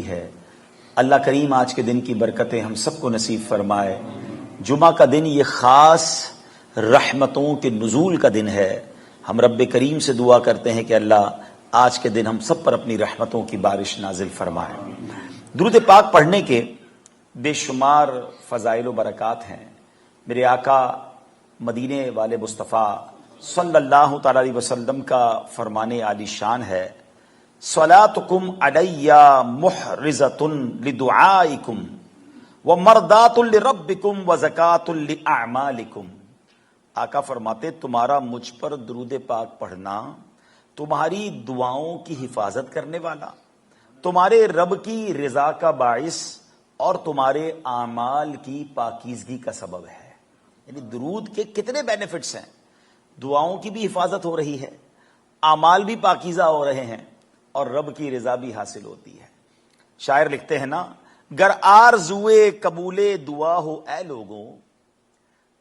ہے۔ اللہ کریم آج کے دن کی برکتیں ہم سب کو نصیب فرمائے۔ جمعہ کا دن یہ خاص رحمتوں کے نزول کا دن ہے۔ ہم رب کریم سے دعا کرتے ہیں کہ اللہ آج کے دن ہم سب پر اپنی رحمتوں کی بارش نازل فرمائے۔ درود پاک پڑھنے کے بے شمار فضائل و برکات ہیں۔ میرے آقا مدینے والے مصطفیٰ صلی اللہ تعالی علیہ وسلم کا فرمان عالی شان ہے، صلاتکم علی محرزۃ لدعائکم ومرضات لربکم وزکاۃ لاعمالکم۔ آقا فرماتے تمہارا مجھ پر درود پاک پڑھنا تمہاری دعاؤں کی حفاظت کرنے والا، تمہارے رب کی رضا کا باعث اور تمہارے اعمال کی پاکیزگی کا سبب ہے۔ یعنی درود کے کتنے بینیفٹس ہیں، دعاؤں کی بھی حفاظت ہو رہی ہے، اعمال بھی پاکیزہ ہو رہے ہیں اور رب کی رضا بھی حاصل ہوتی ہے۔ شاعر لکھتے ہیں نا، گر آرزوئے قبول دعا ہو اے لوگو،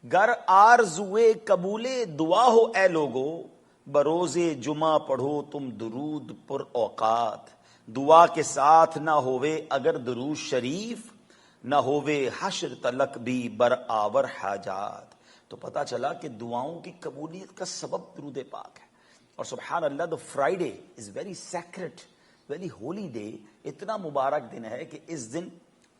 گر آرزوئے قبول دعا ہو اے لوگو، بروز جمعہ پڑھو تم درود پر اوقات، دعا کے ساتھ نہ ہوئے اگر درود شریف، نہ ہوئے حشر تلک بھی برآور حاجات۔ تو پتا چلا کہ دعاؤں کی قبولیت کا سبب درود پاک ہے۔ اور سبحان اللہ، the Friday is very sacred, very holy day۔ اتنا مبارک دن ہے کہ اس دن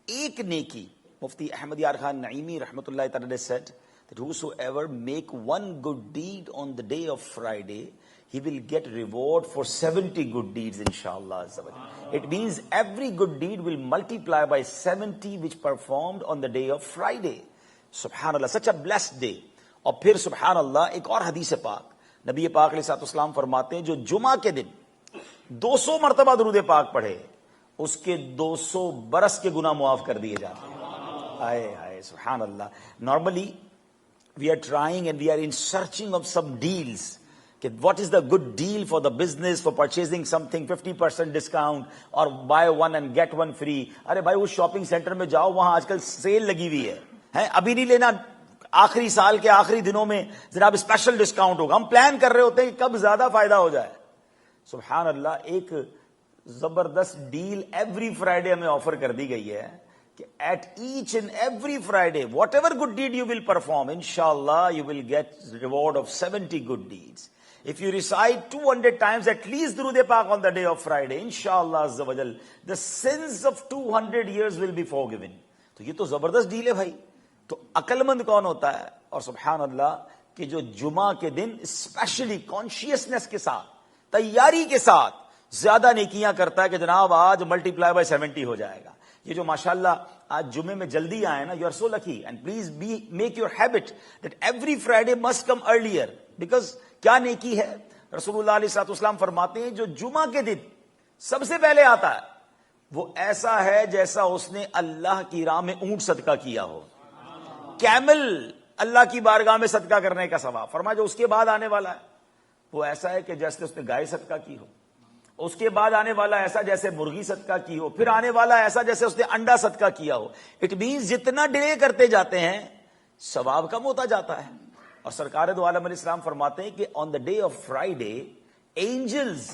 ایک نیکی، مفتی احمد یار خان نعیمی رحمۃ اللہ تعالی said that whosoever make one good deed on the day of Friday, he will get reward for 70 good deeds inshallah azza wa jalla. It means every good deed will multiply by 70 which performed on the day of Friday. سبحان اللہ، such a blessed day۔ اور پھر سبحان اللہ ایک اور حدیث پاک، نبی پاک علیہ الصلوۃ والسلام فرماتے ہیں جو جمعہ کے دن 200 مرتبہ درود پاک پڑھے اس کے 200 برس کے گناہ معاف کر دیے جاتے ہیں۔ ہائے ہائے سبحان اللہ۔ Normally we are trying and we are in searching of some deals کہ what is the good deal for the business for purchasing something 50% discount or buy one and get one free۔ ارے بھائی اس shopping centre میں جاؤ، وہاں آج کل cell لگی ہوئی ہے، ابھی نہیں لینا، آخری سال کے آخری دنوں میں جناب اسپیشل ڈسکاؤنٹ ہوگا۔ ہم پلان کر رہے ہوتے ہیں کہ کب زیادہ فائدہ ہو جائے۔ سبحان اللہ، ایک زبردست ڈیل ایوری فرائیڈے ہمیں آفر کر دی گئی ہے کہ at each and every Friday whatever good deed you will perform انشاءاللہ you will get reward of 70 good deeds۔ If you recite 200 times at least درود پاک on the day of Friday, inshallah azza wa jal, the sins of 200 years will be forgiven۔ تو یہ تو زبردست deal ہے بھائی۔ تو عقل مند کون ہوتا ہے؟ اور سبحان اللہ کہ جو جمعہ کے دن اسپیشلی کانشیسنس کے ساتھ، تیاری کے ساتھ زیادہ نیکیاں کرتا ہے کہ جناب آج ملٹی پلائی بائی 70 ہو جائے گا۔ یہ جو ماشاءاللہ آج جمعے میں جلدی آئے نا، you are so lucky, and please make your habit that every Friday must come earlier, because کیا نیکی ہے۔ رسول اللہ علیہ الصلوۃ والسلام فرماتے ہیں جو جمعہ کے دن سب سے پہلے آتا ہے وہ ایسا ہے جیسا اس نے اللہ کی راہ میں اونٹ صدقہ کیا ہو، کیمل اللہ کی بارگاہ میں صدقہ کرنے کا ثواب۔ فرمایا جو اس کے بعد آنے والا ہے وہ ایسا ہے کہ جیسے اس نے گائے صدقہ کی ہو، اس کے بعد آنے والا ایسا جیسے مرغی صدقہ کی ہو، پھر آنے والا ایسا جیسے اس نے انڈا صدقہ کیا ہو۔ اٹ مینز جتنا ڈیلے کرتے جاتے ہیں ثواب کم ہوتا جاتا ہے۔ اور سرکار دو عالم علیہ السلام فرماتے ہیں کہ on the day of Friday angels,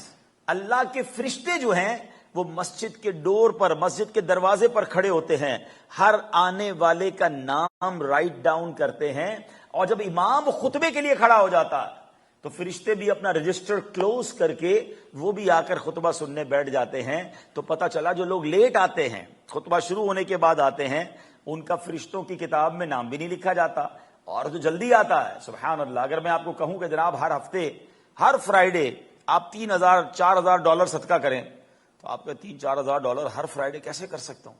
اللہ کے فرشتے جو ہیں وہ مسجد کے ڈور پر، مسجد کے دروازے پر کھڑے ہوتے ہیں، ہر آنے والے کا نام رائٹ ڈاؤن کرتے ہیں۔ اور جب امام خطبے کے لیے کھڑا ہو جاتا ہے تو فرشتے بھی اپنا رجسٹر کلوز کر کے وہ بھی آ کر خطبہ سننے بیٹھ جاتے ہیں۔ تو پتہ چلا جو لوگ لیٹ آتے ہیں، خطبہ شروع ہونے کے بعد آتے ہیں، ان کا فرشتوں کی کتاب میں نام بھی نہیں لکھا جاتا، اور جو جلدی آتا ہے سبحان اللہ، اگر میں آپ کو کہوں کہ جناب ہر ہفتے ہر فرائیڈے آپ $3,000-4,000 صدقہ کریں تو آپ کا $3,000-4,000 ہر فرائیڈے کیسے کر سکتا ہوں؟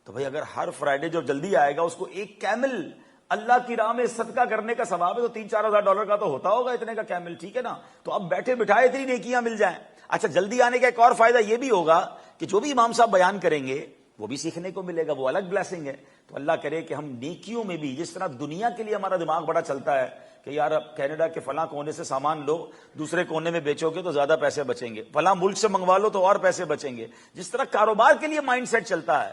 تو بھائی اگر ہر فرائیڈے جو جلدی آئے گا اس کو ایک کیمل اللہ کی راہ میں صدقہ کرنے کا ثواب ہے تو $3,000-4,000 کا تو ہوتا ہوگا اتنے کا کیمل، ٹھیک ہے نا؟ تو اب بیٹھے بٹھائے اتنی نیکیاں مل جائیں۔ اچھا، جلدی آنے کا ایک اور فائدہ یہ بھی ہوگا کہ جو بھی امام صاحب بیان کریں گے وہ بھی سیکھنے کو ملے گا، وہ الگ بلیسنگ ہے۔ تو اللہ کرے کہ ہم نیکیوں میں بھی، جس طرح دنیا کے لیے ہمارا دماغ بڑا چلتا ہے کہ یار اب کینیڈا کے فلاں کونے سے سامان لو، دوسرے کونے میں بیچو گے تو زیادہ پیسے بچیں گے، فلاں ملک سے منگوا لو تو اور پیسے بچیں گے، جس طرح کاروبار کے لیے مائنڈ سیٹ چلتا ہے،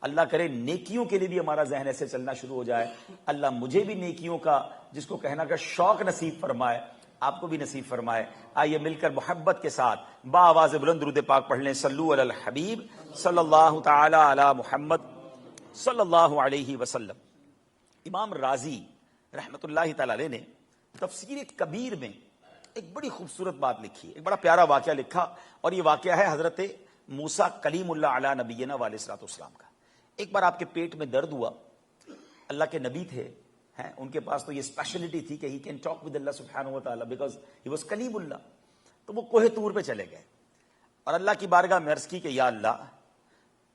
اللہ کرے نیکیوں کے لیے بھی ہمارا ذہن ایسے چلنا شروع ہو جائے۔ اللہ مجھے بھی نیکیوں کا، جس کو کہنا کا شوق نصیب فرمائے، آپ کو بھی نصیب فرمائے. آئیے مل کر محبت کے ساتھ بآواز بلند درود پاک پڑھ لیں. صلو علی الحبیب صلی اللہ تعالی علی محمد صلی اللہ علیہ وسلم. امام رازی رحمت اللہ تعالی علیہ نے تفسیر کبیر میں ایک بڑی خوبصورت بات لکھی, ایک بڑا پیارا واقعہ لکھا, اور یہ واقعہ ہے حضرت موسیٰ کلیم اللہ علی نبینا علیہ الصلوۃ والسلام کا. ایک بار آپ کے پیٹ میں درد ہوا, اللہ کے نبی تھے, ہیں ان کے پاس تو یہ اسپیشلٹی تھی کہ ہی کین ٹاک ود اللہ سبحانہ و تعالی بیکاز ہی واز کلیم اللہ. تو وہ کوہ طور پہ چلے گئے اور اللہ کی بارگاہ میں عرض کی کہ یا اللہ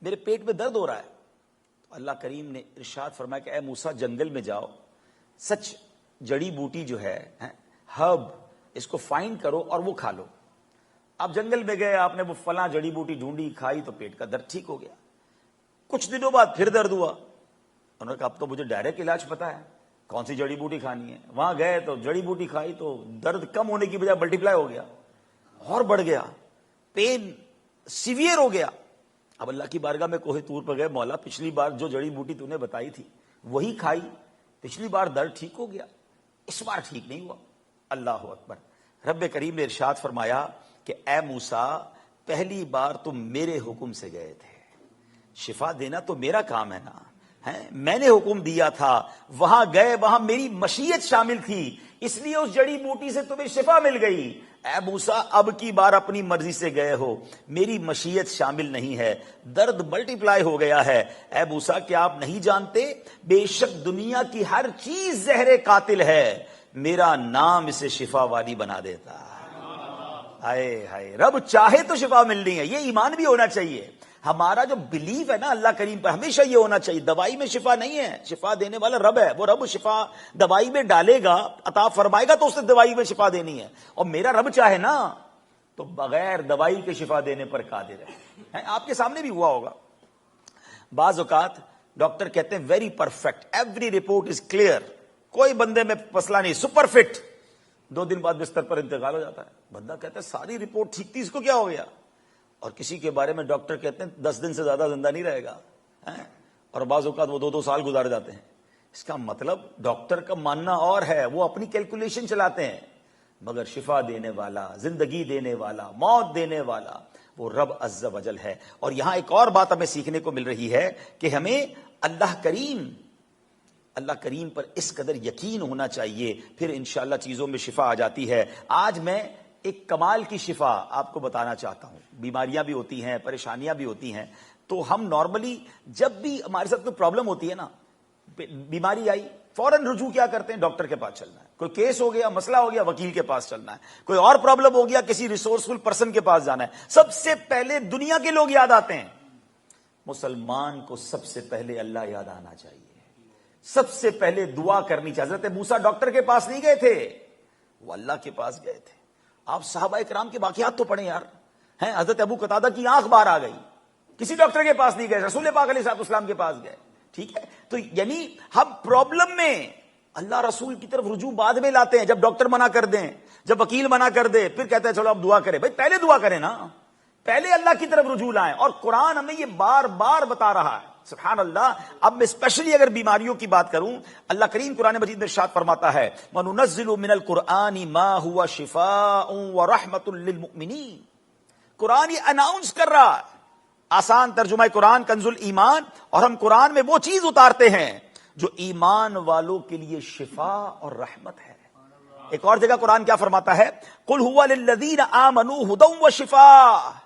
میرے پیٹ میں درد ہو رہا ہے. تو اللہ کریم نے ارشاد فرمایا کہ اے موسیٰ جنگل میں جاؤ, سچ جڑی بوٹی جو ہے ہرب, اس کو فائنڈ کرو اور وہ کھا لو. آپ جنگل میں گئے, آپ نے وہ فلاں جڑی بوٹی ڈھونڈی, کھائی تو پیٹ کا درد ٹھیک ہو گیا. کچھ دنوں بعد پھر درد ہوا, انہوں نے کہا اب تو مجھے ڈائریکٹ علاج پتا ہے, کون سی جڑی بوٹی کھانی ہے. وہاں گئے تو جڑی بوٹی کھائی تو درد کم ہونے کی بجائے ملٹیپلائی ہو گیا اور بڑھ گیا, پین سیویئر ہو گیا. اب اللہ کی بارگاہ میں کوہ طور پر گئے, مولا پچھلی بار جو جڑی بوٹی تو نے بتائی تھی وہی کھائی, پچھلی بار درد ٹھیک ہو گیا, اس بار ٹھیک نہیں ہوا. اللہ اکبر. رب کریم نے ارشاد فرمایا کہ اے موسیٰ پہلی بار تم میرے حکم سے گئے تھے, شفا دینا تو میرا کام ہے نا, میں نے حکم دیا تھا, وہاں گئے وہاں میری مشیت شامل تھی, اس لیے اس جڑی بوٹی سے تمہیں شفا مل گئی. اے موسیٰ اب کی بار اپنی مرضی سے گئے ہو, میری مشیت شامل نہیں ہے, درد ملٹیپلائی ہو گیا ہے. اے موسیٰ کیا آپ نہیں جانتے بے شک دنیا کی ہر چیز زہر قاتل ہے, میرا نام اسے شفا والی بنا دیتا. ہائے ہائے, رب چاہے تو شفا ملنی ہے. یہ ایمان بھی ہونا چاہیے. ہمارا جو بلیف ہے نا اللہ کریم پر, ہمیشہ یہ ہونا چاہیے دوائی میں شفا نہیں ہے, شفا دینے والا رب ہے. وہ رب شفا دوائی میں ڈالے گا, عطا فرمائے گا تو اس نے دوائی میں شفا دینی ہے. اور میرا رب چاہے نا تو بغیر دوائی کے شفا دینے پر قادر ہے. آپ کے سامنے بھی ہوا ہوگا, بعض اوقات ڈاکٹر کہتے ہیں very perfect, every report is clear, کوئی بندے میں مسئلہ نہیں, سپر فٹ. 2 دن بعد بستر پر انتقال ہو جاتا ہے. بندہ کہتا ہے ساری رپورٹ ٹھیک تھی, اس کو کیا ہو گیا؟ اور کسی کے بارے میں ڈاکٹر کہتے ہیں 10 دن سے زیادہ زندہ نہیں رہے گا, اور بعض اوقات وہ 2 سال گزار جاتے ہیں. اس کا مطلب ڈاکٹر کا ماننا اور ہے, وہ اپنی کیلکولیشن چلاتے ہیں, مگر شفا دینے والا, زندگی دینے والا, موت دینے والا وہ رب عز و جل ہے. اور یہاں ایک اور بات ہمیں سیکھنے کو مل رہی ہے کہ ہمیں اللہ کریم پر اس قدر یقین ہونا چاہیے, پھر انشاءاللہ چیزوں میں شفا آ جاتی ہے. آج میں ایک کمال کی شفا آپ کو بتانا چاہتا ہوں. بیماریاں بھی ہوتی ہیں, پریشانیاں بھی ہوتی ہیں, تو ہم نارملی جب بھی ہمارے ساتھ کوئی پرابلم ہوتی ہے نا, بیماری آئی, فوراً رجوع کیا کرتے ہیں؟ ڈاکٹر کے پاس چلنا ہے. کوئی کیس ہو گیا, مسئلہ ہو گیا, وکیل کے پاس چلنا ہے. کوئی اور پرابلم ہو گیا, کسی ریسورسفل پرسن کے پاس جانا ہے. سب سے پہلے دنیا کے لوگ یاد آتے ہیں. مسلمان کو سب سے پہلے اللہ یاد آنا چاہیے, سب سے پہلے دعا کرنی چاہیے. حضرت موسیٰ ڈاکٹر کے پاس نہیں گئے تھے, وہ اللہ کے پاس گئے تھے. آپ صحابہ کرام کے واقعات تو پڑھیں یار, ہیں حضرت ابو قتادہ کی آنکھ باہر آ گئی, کسی ڈاکٹر کے پاس نہیں گئے, رسول پاک علیہ الصلوۃ والسلام کے پاس گئے. ٹھیک ہے, تو یعنی ہم پرابلم میں اللہ رسول کی طرف رجوع بعد میں لاتے ہیں, جب ڈاکٹر منع کر دیں, جب وکیل منع کر دے, پھر کہتے ہیں چلو اب دعا کریں. بھائی پہلے دعا کریں نا, پہلے اللہ کی طرف رجوع لائیں. اور قرآن ہمیں یہ بار بار بتا رہا ہے. سبحان اللہ. اب میں اسپیشلی اگر بیماریوں کی بات کروں, اللہ کریم قرآن مجید میں ارشاد فرماتا ہے وَنُنَزِّلُ مِنَ الْقُرْآنِ مَا هُوَ شِفَاءٌ وَرَحْمَةٌ لِّلْمُؤْمِنِينَ. قرآن یہ اناؤنس کر رہا ہے, آسان ترجمہ قرآن کنز الایمان, اور ہم قرآن میں وہ چیز اتارتے ہیں جو ایمان والوں کے لیے شفا اور رحمت ہے. ایک اور جگہ قرآن کیا فرماتا ہے, قُلْ هُوَ لِلَّذِينَ آمَنُوا هُدًى وَشِفَاءٌ.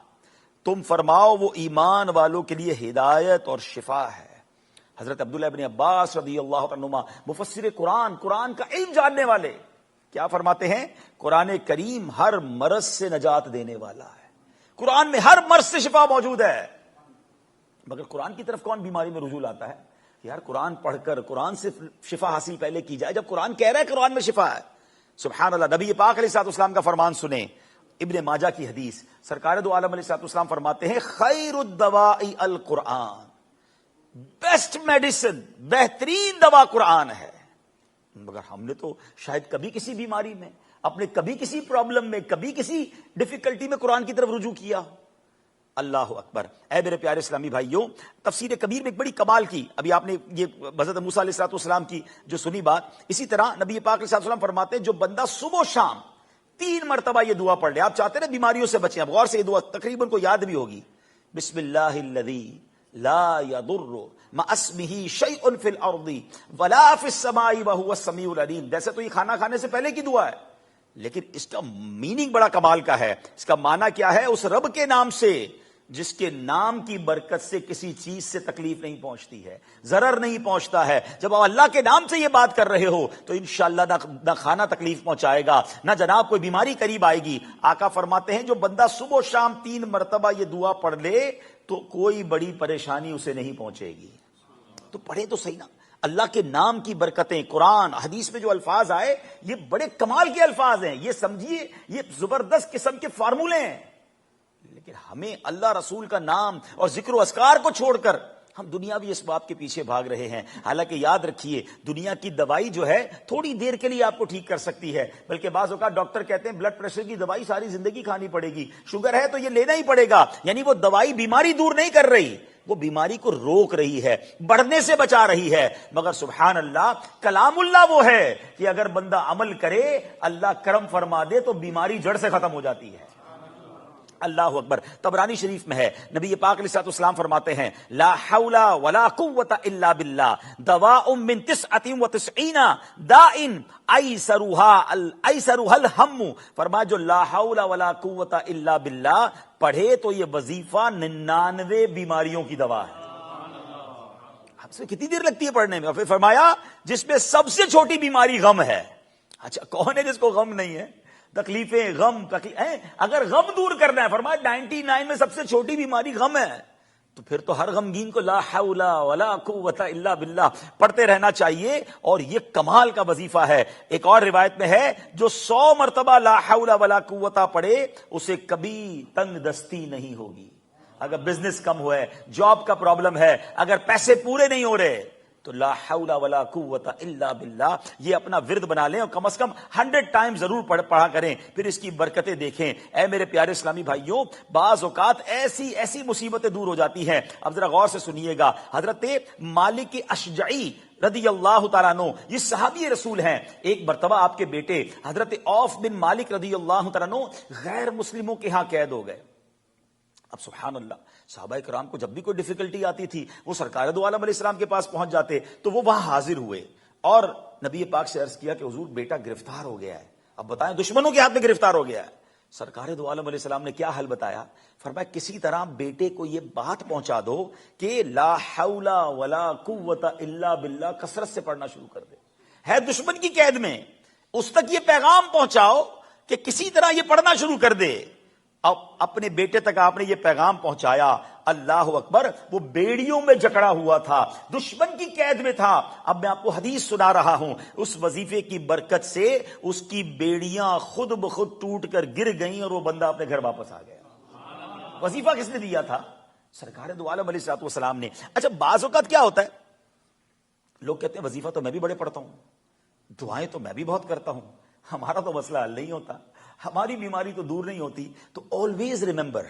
تم فرماؤ وہ ایمان والوں کے لیے ہدایت اور شفا ہے. حضرت عبداللہ ابن عباس رضی اللہ عنہما مفسر قرآن, قرآن کا علم جاننے والے, کیا فرماتے ہیں؟ قرآن کریم ہر مرض سے نجات دینے والا ہے. قرآن میں ہر مرض سے شفا موجود ہے. مگر قرآن کی طرف کون بیماری میں رجوع لاتا ہے؟ یار قرآن پڑھ کر قرآن سے شفا حاصل پہلے کی جائے, جب قرآن کہہ رہا ہے قرآن میں شفا ہے. سبحان اللہ. نبی پاک علیہ الصلوۃ والسلام کا فرمان سنیں, ابن ماجہ کی حدیث, سرکار دو عالم علیہ الصلوۃ والسلام فرماتے ہیں خیر الدواء القرآن, بیسٹ میڈیسن, بہترین دوا قرآن ہے. مگر ہم نے تو شاید کبھی کسی بیماری میں, اپنے کبھی کسی پرابلم میں, کبھی کسی ڈیفیکلٹی میں قرآن کی طرف رجوع کیا. اللہ اکبر. اے میرے پیارے اسلامی بھائیوں, تفسیر کبیر میں ایک بڑی کمال کی, ابھی آپ نے یہ حضرت موسیٰ علیہ الصلوۃ والسلام کی جو سنی بات, اسی طرح نبی پاک علیہ الصلوۃ والسلام فرماتے ہیں جو بندہ صبح و شام 3 مرتبہ یہ دعا پڑھ لے. آپ چاہتے ہیں نا بیماریوں سے بچیں, اب غور سے یہ دعا تقریباً کو یاد بھی ہوگی. بسم اللہ الذی لا یضر مع اسمہ شیء فی الارض ولا فی السماء وہو السمیع العلیم. ویسے تو یہ کھانا کھانے سے پہلے کی دعا ہے, لیکن اس کا میننگ بڑا کمال کا ہے. اس کا معنی کیا ہے؟ اس رب کے نام سے جس کے نام کی برکت سے کسی چیز سے تکلیف نہیں پہنچتی ہے, ضرر نہیں پہنچتا ہے. جب آپ اللہ کے نام سے یہ بات کر رہے ہو تو انشاءاللہ نہ کھانا تکلیف پہنچائے گا, نہ جناب کوئی بیماری قریب آئے گی. آقا فرماتے ہیں جو بندہ صبح و شام 3 مرتبہ یہ دعا پڑھ لے تو کوئی بڑی پریشانی اسے نہیں پہنچے گی. تو پڑھے تو صحیح نا. اللہ کے نام کی برکتیں, قرآن حدیث میں جو الفاظ آئے یہ بڑے کمال کے الفاظ ہیں. یہ سمجھیے یہ زبردست قسم کے فارمولے ہیں. لیکن ہمیں اللہ رسول کا نام اور ذکر و اذکار کو چھوڑ کر ہم دنیاوی اسباب کے پیچھے بھاگ رہے ہیں. حالانکہ یاد رکھیے دنیا کی دوائی جو ہے تھوڑی دیر کے لیے آپ کو ٹھیک کر سکتی ہے, بلکہ بعض اوقات ڈاکٹر کہتے ہیں بلڈ پریشر کی دوائی ساری زندگی کھانی پڑے گی, شوگر ہے تو یہ لینا ہی پڑے گا. یعنی وہ دوائی بیماری دور نہیں کر رہی, وہ بیماری کو روک رہی ہے, بڑھنے سے بچا رہی ہے. مگر سبحان اللہ, کلام اللہ وہ ہے کہ اگر بندہ عمل کرے اللہ کرم فرما دے تو بیماری جڑ سے ختم ہو جاتی ہے. اللہ اکبر. طبرانی شریف میں ہے, نبی پاک علیہ الصلوۃ والسلام فرماتے ہیں لا حول ولا قوت الا باللہ دواء من 99 داء ایسرها الہم. فرمایا جو لا حول ولا قوت الا باللہ پڑھے تو یہ وظیفہ 99 بیماریوں کی دوا ہے. ہم سے کتنی دیر لگتی ہے پڑھنے میں؟ اور پھر فرمایا جس میں سب سے چھوٹی بیماری غم ہے. اچھا کون ہے جس کو غم نہیں ہے؟ تکلیفیں, غم اگر غم دور کرنا ہے, فرمایا 99 میں سب سے چھوٹی بیماری غم ہے, تو پھر تو ہر غمگین کو لا حول ولا قوت الا باللہ پڑھتے رہنا چاہیے. اور یہ کمال کا وظیفہ ہے. ایک اور روایت میں ہے جو 100 مرتبہ لا حول ولا قوت پڑھے اسے کبھی تنگ دستی نہیں ہوگی. اگر بزنس کم ہوا ہے, جاب کا پرابلم ہے, اگر پیسے پورے نہیں ہو رہے تو لا حول ولا قوت الا باللہ یہ اپنا ورد بنا لیں اور کم از کم 100 ٹائم ضرور پڑھا کریں, پھر اس کی برکتیں دیکھیں. اے میرے پیارے اسلامی بھائیوں, بعض اوقات ایسی مصیبتیں دور ہو جاتی ہیں. اب ذرا غور سے سنیے گا. حضرت مالک اشجعی رضی اللہ تعالیٰ عنہ یہ صحابی رسول ہیں. ایک مرتبہ آپ کے بیٹے حضرت عوف بن مالک رضی اللہ تعالیٰ عنہ غیر مسلموں کے ہاں قید ہو گئے. اب سبحان اللہ, صحابہ کرام کو جب بھی کوئی ڈیفیکلٹی آتی تھی وہ سرکار دو عالم علیہ السلام کے پاس پہنچ جاتے, تو وہ وہاں حاضر ہوئے اور نبی پاک سے عرض کیا کہ حضور بیٹا گرفتار ہو گیا ہے. اب بتائیں دشمنوں کے ہاتھ میں گرفتار ہو گیا ہے. سرکار دو عالم علیہ السلام نے کیا حل بتایا؟ فرمایا کسی طرح بیٹے کو یہ بات پہنچا دو کہ لا حول ولا قوت الا باللہ کثرت سے پڑھنا شروع کر دے. ہے دشمن کی قید میں, اس تک یہ پیغام پہنچاؤ کہ کسی طرح یہ پڑھنا شروع کر دے. اب اپنے بیٹے تک آپ نے یہ پیغام پہنچایا. اللہ اکبر, وہ بیڑیوں میں جکڑا ہوا تھا, دشمن کی قید میں تھا. اب میں آپ کو حدیث سنا رہا ہوں, اس وظیفے کی برکت سے اس کی بیڑیاں خود بخود ٹوٹ کر گر گئیں اور وہ بندہ اپنے گھر واپس آ گیا. وظیفہ کس نے دیا تھا؟ سرکار دو عالم علیہ الصلوۃ والسلام نے. اچھا بعض اوقات کیا ہوتا ہے, لوگ کہتے ہیں وظیفہ تو میں بھی بڑے پڑھتا ہوں, دعائیں تو میں بھی بہت کرتا ہوں, ہمارا تو مسئلہ حل نہیں ہوتا, ہماری بیماری تو دور نہیں ہوتی. تو آلویز ریممبر,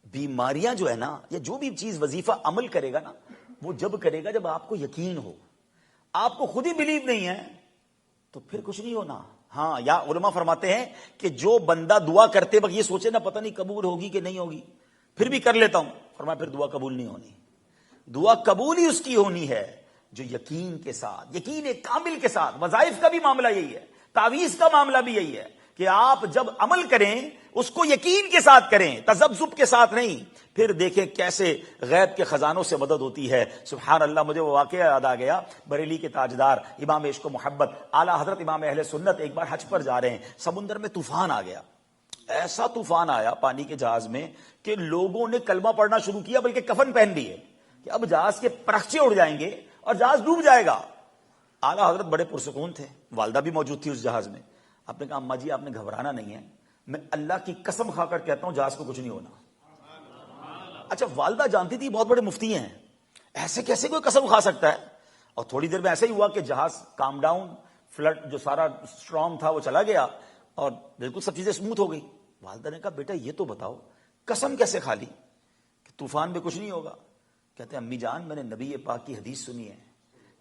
بیماریاں جو ہے نا, یا جو بھی چیز وظیفہ عمل کرے گا نا, وہ جب کرے گا جب آپ کو یقین ہو. آپ کو خود ہی بلیو نہیں ہے تو پھر کچھ نہیں ہونا. ہاں, یا علماء فرماتے ہیں کہ جو بندہ دعا کرتے وقت یہ سوچے نا پتہ نہیں قبول ہوگی کہ نہیں ہوگی, پھر بھی کر لیتا ہوں, فرمایا پھر دعا قبول نہیں ہونی. دعا قبول ہی اس کی ہونی ہے جو یقین کے ساتھ, یقین کامل کے ساتھ. وظائف کا بھی معاملہ یہی ہے, تعویذ کا معاملہ بھی یہی ہے کہ آپ جب عمل کریں اس کو یقین کے ساتھ کریں, تذبذب کے ساتھ نہیں. پھر دیکھیں کیسے غیب کے خزانوں سے مدد ہوتی ہے. سبحان اللہ, مجھے وہ واقعہ یاد آ گیا. بریلی کے تاجدار امام عشق و محبت اعلیٰ حضرت امام اہل سنت ایک بار حج پر جا رہے ہیں, سمندر میں طوفان آ گیا. ایسا طوفان آیا پانی کے جہاز میں کہ لوگوں نے کلمہ پڑھنا شروع کیا, بلکہ کفن پہن لیے کہ اب جہاز کے پرخچے اڑ جائیں گے اور جہاز ڈوب جائے گا. اعلیٰ حضرت بڑے پرسکون تھے, والدہ بھی موجود تھی اس جہاز میں. آپ نے کہا اماں جی آپ نے گھبرانا نہیں ہے, میں اللہ کی قسم کھا کر کہتا ہوں جہاز کو کچھ نہیں ہونا. اچھا والدہ جانتی تھی بہت بڑے مفتی ہیں, ایسے کیسے کوئی قسم کھا سکتا ہے. اور تھوڑی دیر میں ایسا ہی ہوا کہ جہاز کام ڈاؤن, فلڈ جو سارا اسٹرام تھا وہ چلا گیا اور بالکل سب چیزیں اسموتھ ہو گئی. والدہ نے کہا بیٹا یہ تو بتاؤ قسم کیسے کھا لی کہ طوفان میں کچھ نہیں ہوگا؟ کہتے ہیں امی جان میں نے نبی پاک کی حدیث سنی ہے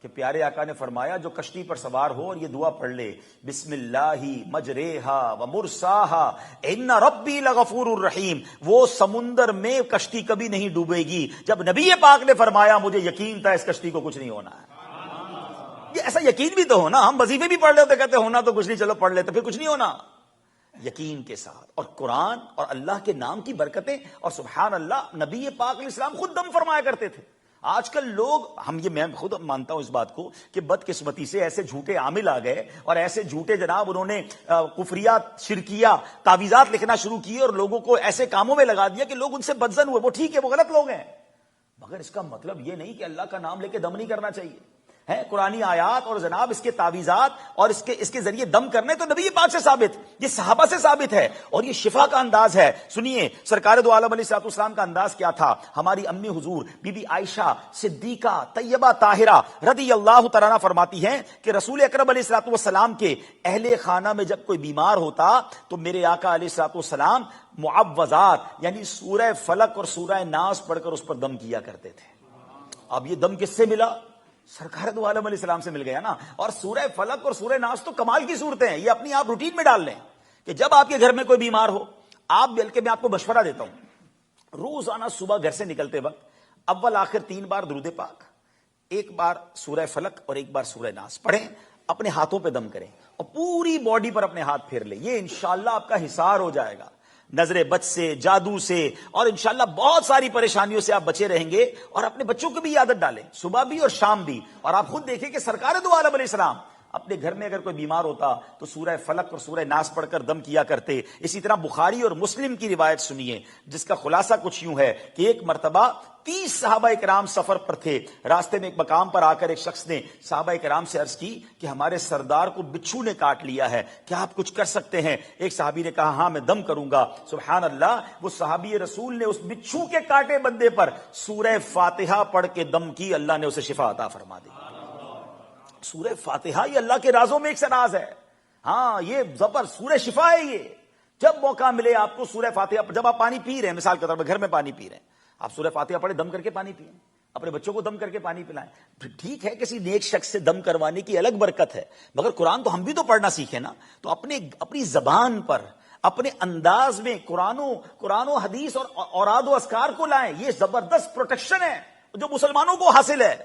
کہ پیارے آقا نے فرمایا جو کشتی پر سوار ہو اور یہ دعا پڑھ لے بسم اللہ مجریہا و مرساہا ان ربی لغفور الرحیم، وہ سمندر میں کشتی کبھی نہیں ڈوبے گی۔ جب نبی پاک نے فرمایا مجھے یقین تھا اس کشتی کو کچھ نہیں ہونا ہے۔ یہ ایسا یقین بھی تو ہونا، ہم وظیفے بھی پڑھ لیتے کہتے ہونا تو کچھ نہیں، چلو پڑھ لیتے، پھر کچھ نہیں ہونا، یقین کے ساتھ۔ اور قرآن اور اللہ کے نام کی برکتیں، اور سبحان اللہ نبی پاک علیہ السلام خود دم فرمایا کرتے تھے۔ آج کل لوگ میں خود مانتا ہوں اس بات کو کہ بدقسمتی سے ایسے جھوٹے عامل آ گئے اور ایسے جھوٹے جناب انہوں نے کفریات شرکیہ تعویذات لکھنا شروع کیے اور لوگوں کو ایسے کاموں میں لگا دیا کہ لوگ ان سے بدظن ہوئے۔ وہ ٹھیک ہے، وہ غلط لوگ ہیں، مگر اس کا مطلب یہ نہیں کہ اللہ کا نام لے کے دم نہیں کرنا چاہیے ہے۔ قرآنی آیات اور جناب اس کے تعویذات اور اس کے ذریعے دم کرنے تو نبی پاک سے ثابت، یہ صحابہ سے ثابت ہے، اور یہ شفا کا انداز ہے۔ سنیے سرکار دو عالم علیہ الصلوۃ والسلام کا انداز کیا تھا۔ ہماری امی حضور بی بی عائشہ صدیقہ طیبہ طاہرہ رضی اللہ تعالیٰ عنہ فرماتی ہیں کہ رسول اکرم علیہ الصلوۃ والسلام کے اہل خانہ میں جب کوئی بیمار ہوتا تو میرے آقا علیہ الصلوۃ والسلام معوذات یعنی سورہ فلق اور سورہ ناس پڑھ کر اس پر دم کیا کرتے تھے۔ اب یہ دم کس سے ملا؟ سرکار دو عالم علیہ السلام سے مل گیا نا۔ اور سورہ فلق اور سورہ ناس تو کمال کی صورتیں ہیں، یہ اپنی آپ روٹین میں ڈال لیں کہ جب آپ کے گھر میں کوئی بیمار ہو، آپ بلکہ میں آپ کو مشورہ دیتا ہوں، روزانہ صبح گھر سے نکلتے وقت اول آخر 3 بار درود پاک، 1 بار سورہ فلق اور 1 بار سورہ ناس پڑھیں، اپنے ہاتھوں پہ دم کریں اور پوری باڈی پر اپنے ہاتھ پھیر لیں۔ یہ انشاءاللہ آپ کا حصار ہو جائے گا نظر بد سے، جادو سے، اور انشاءاللہ بہت ساری پریشانیوں سے آپ بچے رہیں گے۔ اور اپنے بچوں کو بھی یہ عادت ڈالیں، صبح بھی اور شام بھی۔ اور آپ خود دیکھیں کہ سرکار دو عالم علیہ السلام اپنے گھر میں اگر کوئی بیمار ہوتا تو سورہ فلق اور سورہ ناس پڑھ کر دم کیا کرتے۔ اسی طرح بخاری اور مسلم کی روایت سنیے جس کا خلاصہ کچھ یوں ہے کہ ایک مرتبہ 30 صحابہ کرام سفر پر تھے، راستے میں ایک مقام پر آ کر ایک شخص نے صحابہ کرام سے عرض کی کہ ہمارے سردار کو بچھو نے کاٹ لیا ہے، کیا آپ کچھ کر سکتے ہیں؟ ایک صحابی نے کہا ہاں میں دم کروں گا۔ سبحان اللہ، وہ صحابی رسول نے اس بچھو کے کاٹے بندے پر سورہ فاتحہ پڑھ کے دم کی، اللہ نے اسے شفا عطا فرما دی۔ سورہ فاتحہ یہ اللہ کے رازوں میں ایک سے راز ہے، ہاں یہ زبر سورہ شفا ہے۔ یہ جب موقع ملے آپ کو سورہ فاتحہ، جب آپ پانی پی رہے ہیں، مثال کے طور پر گھر میں پانی پی رہے ہیں، آپ سورہ فاتحہ پڑھیں، دم کر کے پانی پئیں، اپنے بچوں کو دم کر کے پانی پلائیں۔ ٹھیک ہے کسی نیک شخص سے دم کروانے کی الگ برکت ہے، مگر قرآن تو ہم بھی تو پڑھنا سیکھیں نا۔ تو اپنی زبان پر، اپنے انداز میں قرآن و حدیث اور اوراد و اذکار کو لائیں۔ یہ زبردست پروٹیکشن ہے جو مسلمانوں کو حاصل ہے۔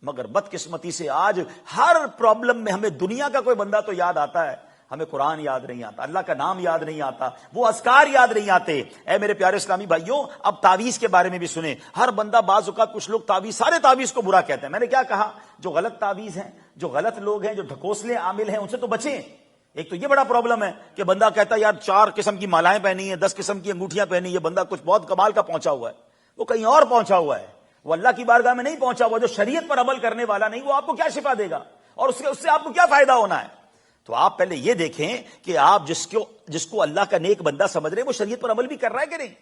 مگر بدقسمتی سے آج ہر پرابلم میں ہمیں دنیا کا کوئی بندہ تو یاد آتا ہے، ہمیں قرآن یاد نہیں آتا، اللہ کا نام یاد نہیں آتا، وہ اذکار یاد نہیں آتے۔ اے میرے پیارے اسلامی بھائیوں، اب تعویذ کے بارے میں بھی سنیں۔ ہر بندہ بعض اوقات کچھ لوگ سارے تعویذ کو برا کہتے ہیں۔ میں نے کیا کہا؟ جو غلط تعویذ ہیں، جو غلط لوگ ہیں، جو ڈھکوسلے عامل ہیں، ان سے تو بچیں۔ ایک تو یہ بڑا پرابلم ہے کہ بندہ کہتا ہے یار 4 قسم کی مالائیں پہنی ہیں، 10 قسم کی انگوٹھیاں پہنی، یہ بندہ کچھ بہت کمال کا پہنچا ہوا ہے، وہ کہیں اور پہنچا ہوا ہے، وہ اللہ کی بارگاہ میں نہیں پہنچا ہوا۔ جو شریعت پر عمل کرنے والا نہیں، وہ آپ کو کیا شفا دے گا اور اس سے آپ کو کیا فائدہ ہونا ہے؟ تو آپ پہلے یہ دیکھیں کہ آپ جس کو اللہ کا نیک بندہ سمجھ رہے ہیں وہ شریعت پر عمل بھی کر رہا ہے کہ نہیں۔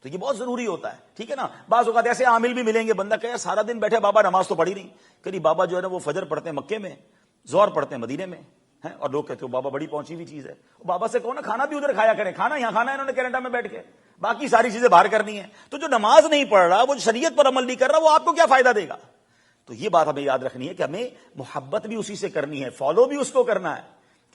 تو یہ بہت ضروری ہوتا ہے، ٹھیک ہے نا۔ بعض اوقات ایسے عامل بھی ملیں گے، بندہ کہے سارا دن بیٹھے بابا نماز تو پڑھی نہیں، کہ بابا جو ہے نا وہ فجر پڑھتے ہیں مکے میں، ظہر پڑھتے ہیں مدینے میں ہیں، اور لوگ کہتے ہیں بابا بڑی پہنچی ہوئی چیز ہے۔ بابا سے کہو نا کھانا بھی ادھر کھایا کریں، کھانا یہاں کھانا ہے انہوں نے کینیڈا میں بیٹھ کے، باقی ساری چیزیں باہر کرنی ہے۔ تو جو نماز نہیں پڑھ رہا، وہ شریعت پر عمل نہیں کر رہا، وہ آپ کو کیا فائدہ دے گا؟ تو یہ بات ہمیں یاد رکھنی ہے کہ ہمیں محبت بھی اسی سے کرنی ہے، فالو بھی اس کو کرنا ہے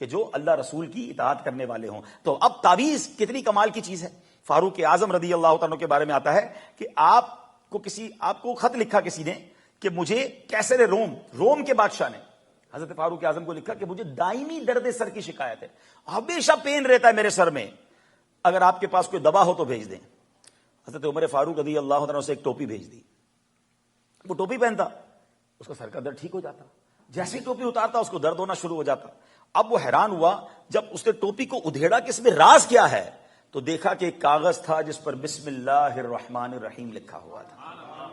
کہ جو اللہ رسول کی اطاعت کرنے والے ہوں۔ تو اب تعویذ کتنی کمال کی چیز ہے۔ فاروق اعظم رضی اللہ تعالیٰ کے بارے میں آتا ہے کہ آپ کو خط لکھا کسی نے کہ مجھے کیسر روم کے بادشاہ نے حضرت فاروق اعظم کو لکھا کہ مجھے دائمی درد سر کی شکایت ہے، ہمیشہ پین رہتا ہے میرے سر میں، اگر آپ کے پاس کوئی دوا ہو تو بھیج دیں۔ حضرت عمر فاروق رضی اللہ عنہ سے ایک ٹوپی بھیج دی، وہ ٹوپی پہنتا، اس کا سر کا درد ٹھیک ہو جاتا، جیسے ہی ٹوپی اتارتا اس کو درد ہونا شروع ہو جاتا۔ اب وہ حیران ہوا جب اس نے ٹوپی کو ادھیڑا کہ اس میں راز کیا ہے، تو دیکھا کہ ایک کاغذ تھا جس پر بسم اللہ الرحمن الرحیم لکھا ہوا تھا۔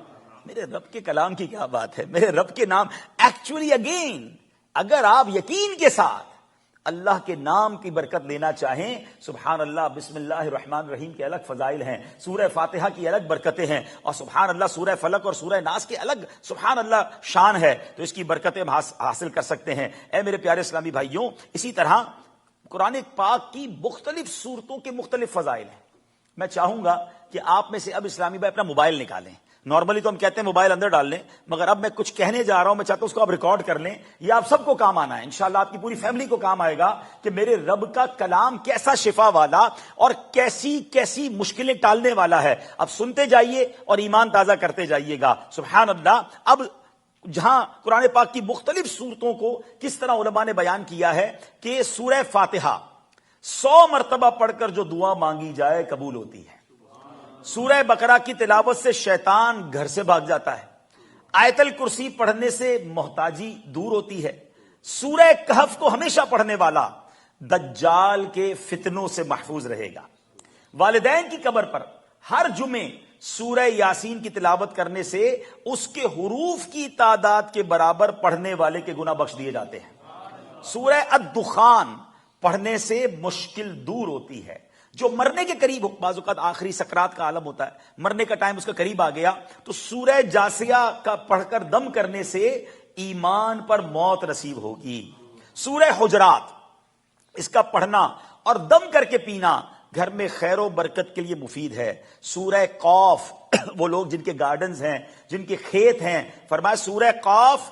میرے رب کے کلام کی کیا بات ہے، میرے رب کے نام۔ ایکچولی اگین اگر آپ یقین کے ساتھ اللہ کے نام کی برکت لینا چاہیں، سبحان اللہ، بسم اللہ الرحمن الرحیم کے الگ فضائل ہیں، سورہ فاتحہ کی الگ برکتیں ہیں، اور سبحان اللہ سورہ فلق اور سورہ ناس کے الگ سبحان اللہ شان ہے، تو اس کی برکتیں حاصل کر سکتے ہیں۔ اے میرے پیارے اسلامی بھائیوں، اسی طرح قرآن پاک کی مختلف سورتوں کے مختلف فضائل ہیں۔ میں چاہوں گا کہ آپ میں سے اب اسلامی بھائی اپنا موبائل نکالیں، نارملی تو ہم کہتے ہیں موبائل اندر ڈال لیں، مگر اب میں کچھ کہنے جا رہا ہوں، میں چاہتا ہوں اس کو آپ ریکارڈ کر لیں، یہ آپ سب کو کام آنا ہے انشاءاللہ، آپ کی پوری فیملی کو کام آئے گا کہ میرے رب کا کلام کیسا شفا والا اور کیسی کیسی مشکلیں ٹالنے والا ہے۔ اب سنتے جائیے اور ایمان تازہ کرتے جائیے گا۔ سبحان اللہ۔ اب جہاں قرآن پاک کی مختلف صورتوں کو کس طرح علماء نے بیان کیا ہے کہ سورہ فاتحہ 100 مرتبہ پڑھ کر جو دعا مانگی جائے قبول ہوتی ہے۔ سورہ بقرہ کی تلاوت سے شیطان گھر سے بھاگ جاتا ہے۔ آیت الکرسی پڑھنے سے محتاجی دور ہوتی ہے۔ سورہ کہف کو ہمیشہ پڑھنے والا دجال کے فتنوں سے محفوظ رہے گا۔ والدین کی قبر پر ہر جمعے سورہ یاسین کی تلاوت کرنے سے اس کے حروف کی تعداد کے برابر پڑھنے والے کے گناہ بخش دیے جاتے ہیں۔ سورہ الدخان پڑھنے سے مشکل دور ہوتی ہے۔ جو مرنے کے قریب، بعض اوقات آخری سکرات کا عالم ہوتا ہے، مرنے کا ٹائم اس کا قریب آ گیا، تو سورہ جاسیہ کا پڑھ کر دم کرنے سے ایمان پر موت نصیب ہوگی۔ سورہ حجرات، اس کا پڑھنا اور دم کر کے پینا گھر میں خیر و برکت کے لیے مفید ہے۔ سورہ قاف، وہ لوگ جن کے گارڈنز ہیں، جن کے کھیت ہیں، فرمایا سورہ قاف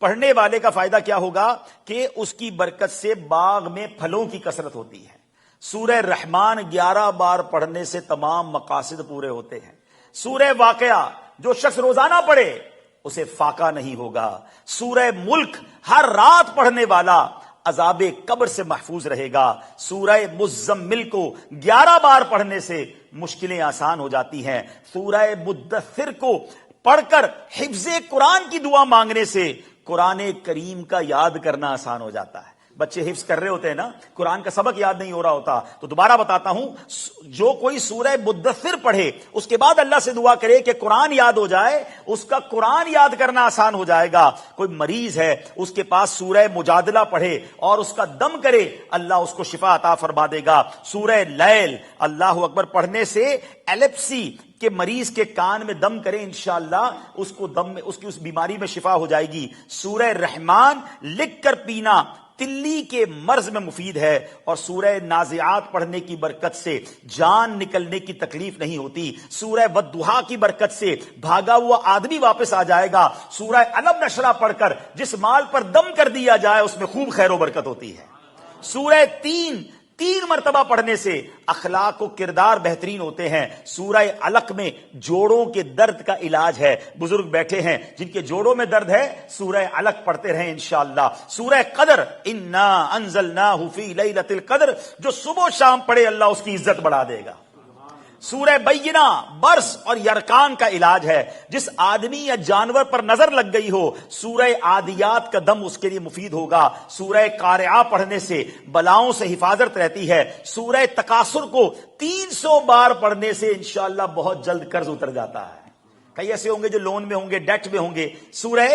پڑھنے والے کا فائدہ کیا ہوگا کہ اس کی برکت سے باغ میں پھلوں کی کثرت ہوتی ہے۔ سورہ رحمان 11 بار پڑھنے سے تمام مقاصد پورے ہوتے ہیں۔ سورہ واقعہ جو شخص روزانہ پڑھے اسے فاقہ نہیں ہوگا۔ سورہ ملک ہر رات پڑھنے والا عذاب قبر سے محفوظ رہے گا۔ سورہ مزمل کو 11 بار پڑھنے سے مشکلیں آسان ہو جاتی ہیں۔ سورہ مدثر کو پڑھ کر حفظ قرآن کی دعا مانگنے سے قرآن کریم کا یاد کرنا آسان ہو جاتا ہے۔ بچے حفظ کر رہے ہوتے ہیں نا، قرآن کا سبق یاد نہیں ہو رہا ہوتا، تو دوبارہ بتاتا ہوں، جو کوئی سورہ مدثر پڑھے اس کے بعد اللہ سے دعا کرے کہ قرآن یاد ہو جائے، اس کا قرآن یاد کرنا آسان ہو جائے گا۔ کوئی مریض ہے، اس کے پاس سورہ مجادلہ پڑھے اور اس کا دم کرے، اللہ اس کو شفا عطا فرما دے گا۔ سورہ لیل، اللہ اکبر، پڑھنے سے ایلپسی کہ مریض کے کان میں دم کرے، انشاءاللہ اس کو دم میں، اس کی اس بیماری میں شفا ہو جائے گی۔ سورہ رحمان لکھ کر پینا تلی کے مرض میں مفید ہے، اور سورہ نازعات پڑھنے کی برکت سے جان نکلنے کی تکلیف نہیں ہوتی۔ سورہ والضحیٰ کی برکت سے بھاگا ہوا آدمی واپس آ جائے گا۔ سورہ علم نشرہ پڑھ کر جس مال پر دم کر دیا جائے اس میں خوب خیر و برکت ہوتی ہے۔ سورہ تین مرتبہ پڑھنے سے اخلاق و کردار بہترین ہوتے ہیں۔ سورہ علق میں جوڑوں کے درد کا علاج ہے۔ بزرگ بیٹھے ہیں جن کے جوڑوں میں درد ہے، سورہ علق پڑھتے رہیں انشاءاللہ۔ سورہ قدر، انا انزلناہ فی لیلۃ القدر، جو صبح و شام پڑھے اللہ اس کی عزت بڑھا دے گا۔ سورہ بینہ برس اور یرکان کا علاج ہے۔ جس آدمی یا جانور پر نظر لگ گئی ہو، سورہ عادیات کا دم اس کے لیے مفید ہوگا۔ سورہ قارعہ پڑھنے سے بلاؤں سے حفاظت رہتی ہے۔ سورہ تکاثر کو 300 بار پڑھنے سے انشاءاللہ بہت جلد قرض اتر جاتا ہے۔ کئی ایسے ہوں گے جو لون میں ہوں گے، ڈیٹ میں ہوں گے، سورہ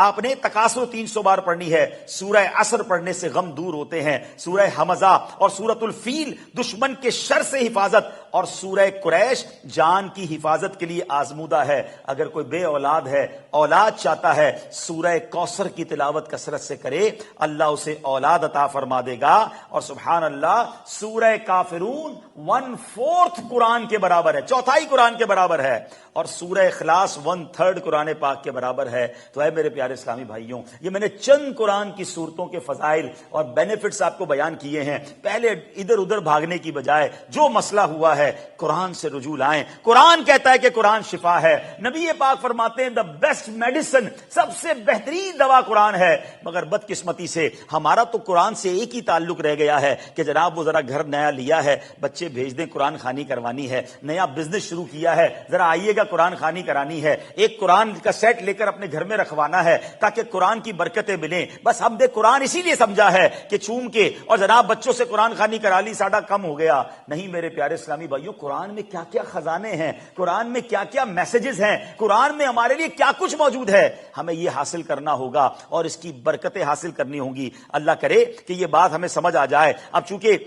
آپ نے تکاثر 300 بار پڑھنی ہے۔ سورہ عصر پڑھنے سے غم دور ہوتے ہیں۔ سورہ حمزہ اور سورۃ الفیل دشمن کے شر سے حفاظت، اور سورہ قریش جان کی حفاظت کے لیے آزمودہ ہے۔ اگر کوئی بے اولاد ہے، اولاد چاہتا ہے، سورہ کوثر کی تلاوت کثرت سے کرے، اللہ اسے اولاد عطا فرما دے گا۔ اور سبحان اللہ، سورہ کافرون 1/4 قرآن کے برابر ہے، چوتھائی قرآن کے برابر ہے، اور سورہ اخلاص 1/3 قرآن پاک کے برابر ہے۔ تو اے میرے پیارے اسلامی بھائیوں، یہ میں نے چند قرآن کی صورتوں کے فضائل اور بینیفٹس آپ کو بیان کیے ہیں۔ پہلے ادھر ادھر بھاگنے کی بجائے جو مسئلہ ہوا ہے قرآن سے رجوع لائیں۔ قرآن کہتا ہے کہ قرآن شفا ہے۔ نبی پاک فرماتے ہیں دا بیسٹ میڈیسن، سب سے بہترین دوا قرآن ہے۔ مگر بدقسمتی سے ہمارا تو قرآن سے ایک ہی تعلق رہ گیا ہے کہ جناب وہ ذرا گھر نیا لیا ہے، بچے بھیج دیں، قرآن خوانی کروانی ہے، نیا بزنس شروع کیا ہے، ذرا آئیے گا قرآن خوانی کرانی ہے، ایک قرآن کا سیٹ لے کر اپنے گھر میں رکھوانا ہے تاکہ قرآن کی برکتیں ملیں۔ بس ہم نے قرآن اسی لیے سمجھا ہے کہ چوم کے اور جناب بچوں سے قرآن خوانی کرا لی، ساڈا کم ہو گیا۔ نہیں میرے پیارے اسلامی بھائیوں، قرآن میں کیا کیا خزانے ہیں، قرآن میں کیا کیا میسیجز ہیں، قرآن میں ہمارے لیے کیا کچھ موجود ہے، ہمیں یہ حاصل کرنا ہوگا اور اس کی برکتیں حاصل کرنی ہوں گی۔ اللہ کرے کہ یہ بات ہمیں سمجھ آ جائے۔ اب چونکہ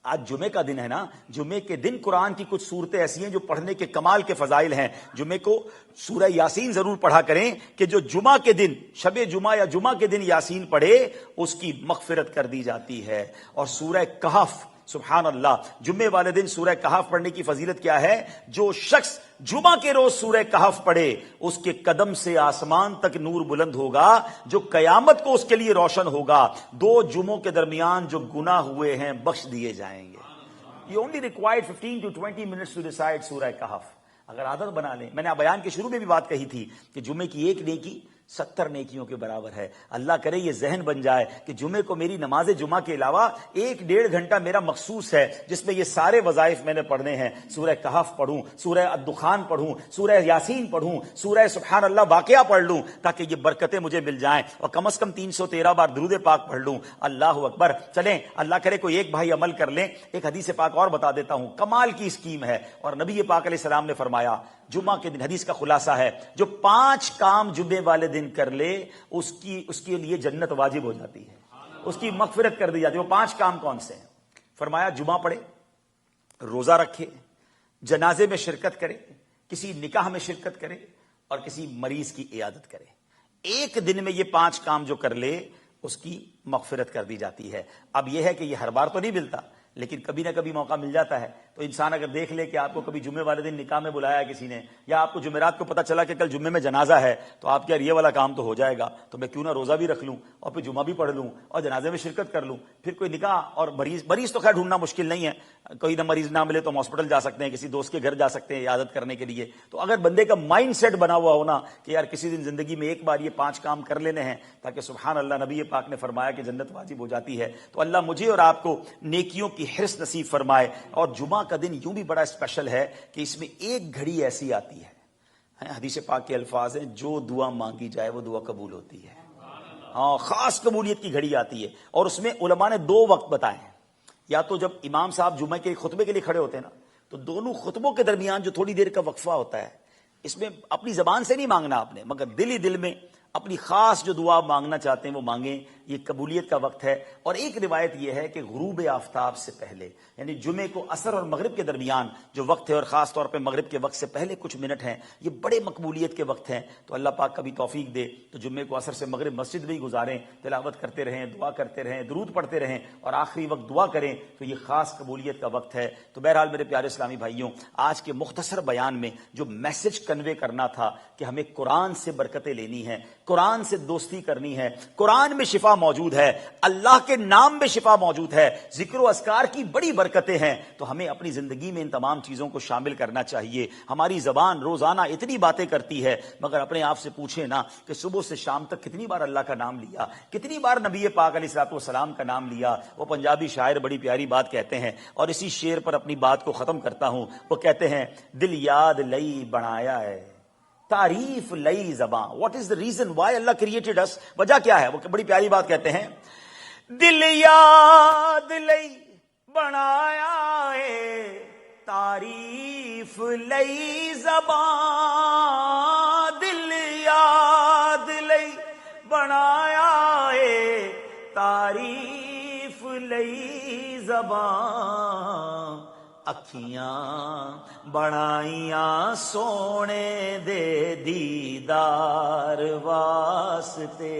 آج جمعے کا دن ہے نا، جمعے کے دن قرآن کی کچھ صورتیں ایسی ہیں جو پڑھنے کے کمال کے فضائل ہیں۔ جمعے کو سورہ یاسین ضرور پڑھا کریں کہ جو جمعہ کے دن، شب جمعہ یا جمعہ کے دن یاسین پڑھے اس کی مغفرت کر دی جاتی ہے۔ اور سورہ کہف سبحان اللہ. جمعے والے دن سورہ کہف پڑھنے کی فضیلت کیا ہے؟ جو شخص جمعہ کے روز سورہ کہف پڑھے اس کے قدم سے آسمان تک نور بلند ہوگا جو قیامت کو اس کے لیے روشن ہوگا. 2 جمعوں کے درمیان جو گناہ ہوئے ہیں بخش دیے جائیں گے. You only required 15 to 20 minutes to recite سورہ کہف. اگر عادت بنا لیں. میں نے بیان کے شروع میں بھی بات کہی تھی کہ جمعے کی ایک نیکی 70 نیکیوں کے برابر ہے. اللہ کرے یہ ذہن بن جائے کہ جمعے کو میری نماز جمعہ کے علاوہ 1-1.5 گھنٹہ میرا مخصوص ہے جس میں یہ سارے وظائف میں نے پڑھنے ہیں. سورہ کہف پڑھوں, سورہ الدخان پڑھوں, سورہ یاسین پڑھوں, سورہ سبحان اللہ واقعہ پڑھ لوں تاکہ یہ برکتیں مجھے مل جائیں, اور کم از کم 313 بار درود پاک پڑھ لوں. اللہ اکبر. چلیں اللہ کرے کوئی ایک بھائی عمل کر لیں. ایک حدیث پاک اور بتا دیتا ہوں, کمال کی اسکیم ہے, اور نبی پاک علیہ السلام نے فرمایا جمعہ کے دن, حدیث کا خلاصہ ہے, جو 5 کام جمعے والے دن کر لے اس کے لیے جنت واجب ہو جاتی ہے, اس کی مغفرت کر دی جاتی ہے. وہ 5 کام کون سے ہیں؟ فرمایا جمعہ پڑھے, روزہ رکھے, جنازے میں شرکت کرے, کسی نکاح میں شرکت کرے, اور کسی مریض کی عیادت کرے. ایک دن میں یہ 5 کام جو کر لے اس کی مغفرت کر دی جاتی ہے. اب یہ ہے کہ یہ ہر بار تو نہیں ملتا, لیکن کبھی نہ کبھی موقع مل جاتا ہے. تو انسان اگر دیکھ لے کہ آپ کو کبھی جمعے والے دن نکاح میں بلایا ہے کسی نے, یا آپ کو جمعرات کو پتہ چلا کہ کل جمعے میں جنازہ ہے, تو آپ کیا یہ والا کام تو ہو جائے گا, تو میں کیوں نہ روزہ بھی رکھ لوں اور پھر جمعہ بھی پڑھ لوں اور جنازے میں شرکت کر لوں. پھر کوئی نکاح اور مریض تو خیر ڈھونڈنا مشکل نہیں ہے, کوئی نہ مریض نہ ملے تو ہم ہاسپٹل جا سکتے ہیں, کسی دوست کے گھر جا سکتے ہیں عیادت کرنے کے لیے. تو اگر بندے کا مائنڈ سیٹ بنا ہوا ہونا کہ یار کسی دن زندگی میں ایک بار یہ 5 کام کر لینے ہیں تاکہ سبحان اللہ نبی پاک نے فرمایا کہ جنت واجب ہو جاتی ہے, تو اللہ مجھے اور آپ کو نیکیوں کی حرص نصیب فرمائے. اور جمعہ کا دن یوں بھی بڑا اسپیشل ہے کہ اس میں ایک گھڑی ایسی آتی ہے, حدیث پاک کے الفاظ ہیں, جو دعا مانگی جائے وہ دعا قبول ہوتی ہے. ہاں, خاص قبولیت کی گھڑی آتی ہے. اور اس میں علماء نے 2 وقت بتائے ہیں. یا تو جب امام صاحب جمعہ کے خطبے کے لیے کھڑے ہوتے ہیں نا, تو دونوں خطبوں کے درمیان جو تھوڑی دیر کا وقفہ ہوتا ہے, اس میں اپنی زبان سے نہیں مانگنا آپ نے, مگر دل ہی دل میں اپنی خاص جو دعا مانگنا چاہتے ہیں وہ مانگیں. یہ قبولیت کا وقت ہے. اور ایک روایت یہ ہے کہ غروب آفتاب سے پہلے, یعنی جمعے کو عصر اور مغرب کے درمیان جو وقت ہے, اور خاص طور پہ مغرب کے وقت سے پہلے کچھ منٹ ہیں, یہ بڑے مقبولیت کے وقت ہیں. تو اللہ پاک کبھی توفیق دے تو جمعے کو عصر سے مغرب مسجد میں ہی گزاریں, تلاوت کرتے رہیں, دعا کرتے رہیں, درود پڑھتے رہیں, اور آخری وقت دعا کریں, تو یہ خاص قبولیت کا وقت ہے. تو بہرحال میرے پیارے اسلامی بھائیوں, آج کے مختصر بیان میں جو میسج کنوے کرنا تھا کہ ہمیں قرآن سے برکتیں لینی ہیں, قرآن سے دوستی کرنی ہے, قرآن میں شفا موجود ہے, اللہ کے نام میں شفا موجود ہے, ذکر و اذکار کی بڑی برکتیں ہیں, تو ہمیں اپنی زندگی میں ان تمام چیزوں کو شامل کرنا چاہیے. ہماری زبان روزانہ اتنی باتیں کرتی ہے, مگر اپنے آپ سے پوچھیں نا کہ صبح سے شام تک کتنی بار اللہ کا نام لیا, کتنی بار نبی پاک علیہ الصلوۃ والسلام کا نام لیا. وہ پنجابی شاعر بڑی پیاری بات کہتے ہیں, اور اسی شعر پر اپنی بات کو ختم کرتا ہوں. وہ کہتے ہیں, دل یاد لئی بنایا ہے, تعریف لئی زباں. What is the reason why اللہ کریٹڈ اس, وجہ کیا ہے؟ وہ بڑی پیاری بات کہتے ہیں, دل یاد لئی بنایا ہے, تعریف لئی زباں. دل یاد لئی بنایا ہے, تعریف لئی زباں. اکھیاں بنائیاں سونے دے دیدار واسطے.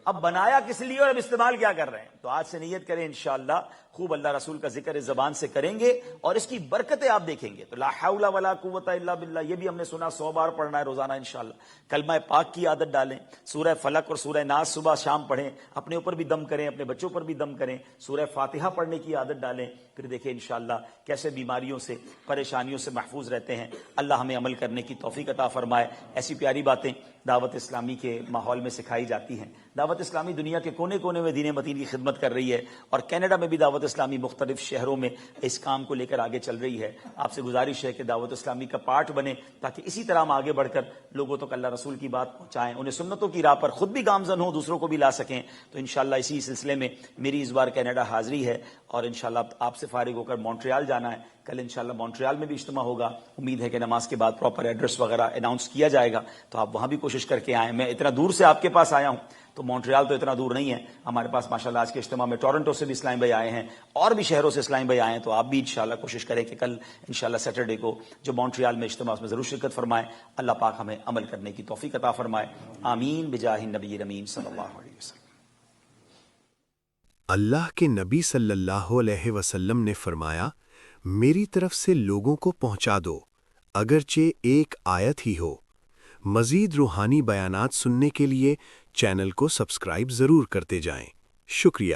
اب بنایا کس لیے اور اب استعمال کیا کر رہے ہیں؟ تو آج سے نیت کریں انشاءاللہ خوب اللہ رسول کا ذکر اس زبان سے کریں گے, اور اس کی برکتیں آپ دیکھیں گے. تو لا حول ولا قوت الا باللہ, یہ بھی ہم نے سنا 100 بار پڑھنا ہے روزانہ انشاءاللہ. کلمہ پاک کی عادت ڈالیں, سورہ فلق اور سورہ ناس صبح شام پڑھیں, اپنے اوپر بھی دم کریں, اپنے بچوں پر بھی دم کریں, سورہ فاتحہ پڑھنے کی عادت ڈالیں. پھر دیکھیں انشاءاللہ کیسے بیماریوں سے, پریشانیوں سے محفوظ رہتے ہیں. اللہ ہمیں عمل کرنے کی توفیق عطا فرمائے. ایسی پیاری باتیں دعوت اسلامی کے ماحول میں سکھائی جاتی ہیں. دعوت اسلامی دنیا کے کونے کونے میں دین متین کی خدمت کر رہی ہے, اور کینیڈا میں بھی دعوت اسلامی مختلف شہروں میں اس کام کو لے کر آگے چل رہی ہے. آپ سے گزارش ہے کہ دعوت اسلامی کا پارٹ بنے, تاکہ اسی طرح ہم آگے بڑھ کر لوگوں تک اللہ رسول کی بات پہنچائیں, انہیں سنتوں کی راہ پر خود بھی گامزن ہوں, دوسروں کو بھی لا سکیں. تو انشاءاللہ اسی سلسلے میں میری اس بار کینیڈا حاضری ہے, اور انشاءاللہ آپ سے فارغ ہو کر مونٹریال جانا ہے. کل انشاءاللہ مونٹریال میں بھی اجتماع ہوگا. امید ہے کہ نماز کے بعد پراپر ایڈریس وغیرہ اناؤنس کیا جائے گا, تو آپ وہاں بھی کوشش کر کے آئیں. میں اتنا دور سے آپ کے پاس آیا ہوں, تو مونٹریال تو اتنا دور نہیں ہے ہمارے پاس ماشاءاللہ. آج کے اجتماع میں ٹورنٹو سے بھی اسلام بھائی آئے ہیں, اور بھی شہروں سے اسلام بھائی آئے ہیں. تو آپ بھی انشاءاللہ کوشش کریں کہ کل انشاءاللہ سیٹرڈے کو جو مونٹریال میں اجتماع اس میں ضرور شرکت فرمائیں. اللہ پاک ہمیں عمل کرنے کی توفیق عطا فرمائے. آمین بجاہ النبی الامین صلی اللہ علیہ وسلم. اللہ کے نبی صلی اللہ علیہ وسلم نے فرمایا، میری طرف سے لوگوں کو پہنچا دو، اگرچہ ایک آیت ہی ہو۔ مزید روحانی بیانات سننے کے لیے چینل کو سبسکرائب ضرور کرتے جائیں۔ شکریہ۔